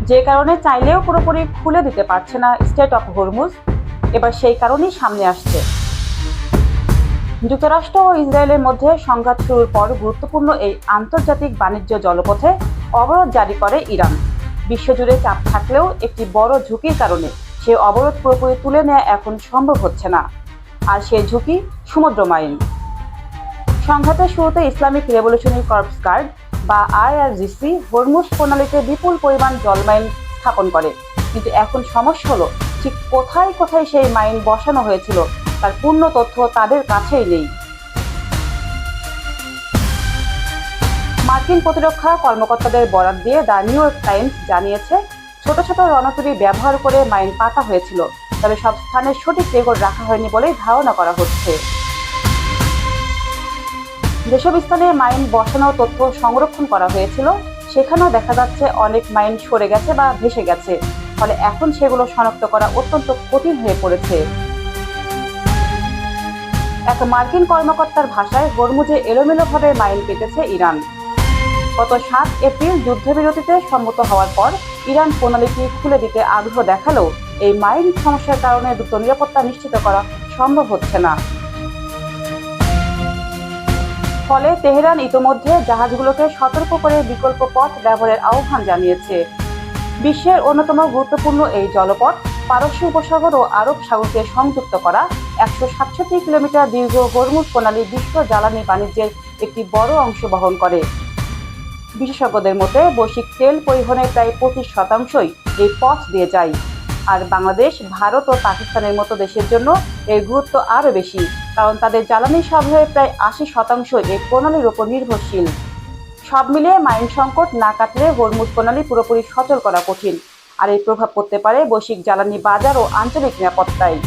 যে কারণে চাইলেও পুরোপুরি খুলে দিতে পারছে না স্ট্রেইট অফ হরমুজ। এবার সেই কারণেই সামনে আসছে। যুক্তরাষ্ট্র ও ইসরায়েলের মধ্যে সংঘাত শুরুর পর গুরুত্বপূর্ণ এই আন্তর্জাতিক বাণিজ্য জলপথে অবরোধ জারি করে ইরান। বিশ্বজুড়ে চাপ থাকলেও একটি বড় ঝুঁকির কারণে সে অবরোধ পুরোপুরি তুলে নেওয়া এখন সম্ভব হচ্ছে না। আর সেই ঝুঁকি সমুদ্র মাইন। সংঘাতের শুরুতে ইসলামিক রেভলিউশনারি কর্পস গার্ড বা আইআরজিসি হরমুজ প্রণালীতে বিপুল পরিমাণ জলমাইন স্থাপন করে, কিন্তু এখন সমস্যা হলো ঠিক কোথায় কোথায় সেই মাইন বসানো হয়েছিল তার পূর্ণ তথ্য তাদের কাছেই নেই। মার্কিন প্রতিরক্ষা কর্মকর্তাদের বরাত দিয়ে দ্য নিউ ইয়র্ক টাইমস জানিয়েছে, ছোট ছোট রণতরী ব্যবহার করে মাইন পাতা হয়েছিল, তবে সব স্থানে সঠিক রেকর্ড রাখা হয়নি বলেই ধারণা করা হচ্ছে। যেসব স্থানে মাইন বসানোর তথ্য সংরক্ষণ করা হয়েছিল সেখানেও দেখা যাচ্ছে অনেক মাইন সরে গেছে বা ভেসে গেছে, ফলে এখন সেগুলো শনাক্ত করা অত্যন্ত কঠিন হয়ে পড়েছে। এক মার্কিন কর্মকর্তার ভাষায়, হরমুজে এলোমেলোভাবে মাইন পেতেছে ইরান। গত 7 এপ্রিল যুদ্ধবিরতিতে সম্মত হওয়ার পর ইরান প্রণালীটি খুলে দিতে আগ্রহ দেখালেও এই মাইন সমস্যার কারণে দ্রুত নিরাপত্তা নিশ্চিত করা সম্ভব হচ্ছে না। ফলে তেহরান ইতোমধ্যে জাহাজগুলোকে সতর্ক করে বিকল্প পথ ব্যবহারের আহ্বান জানিয়েছে। বিশ্বের অন্যতম গুরুত্বপূর্ণ এই জলপথ পারস্য উপসাগর ও আরব সাগরকে সংযুক্ত করা 167 কিলোমিটার দীর্ঘ হরমুজ প্রণালী বিশ্ব জ্বালানি বাণিজ্যের একটি বড় অংশ বহন করে। বিশেষজ্ঞদের মতে বৈশ্বিক তেল পরিবহনের প্রায় 25% এই পথ দিয়ে যায়। আর বাংলাদেশ, ভারত ও পাকিস্তানের মতো দেশের জন্য এর গুরুত্ব আরও বেশি, কারণ তাদের জ্বালানি সরবরাহের প্রায় 80% এই প্রণালীর উপর নির্ভরশীল। সব মিলিয়ে মাইন সংকট না কাটলে হরমুজ প্রণালী পুরোপুরি সচল করা কঠিন, আর এই প্রভাব পড়তে পারে বৈশ্বিক জ্বালানি বাজার ও আঞ্চলিক নিরাপত্তায়।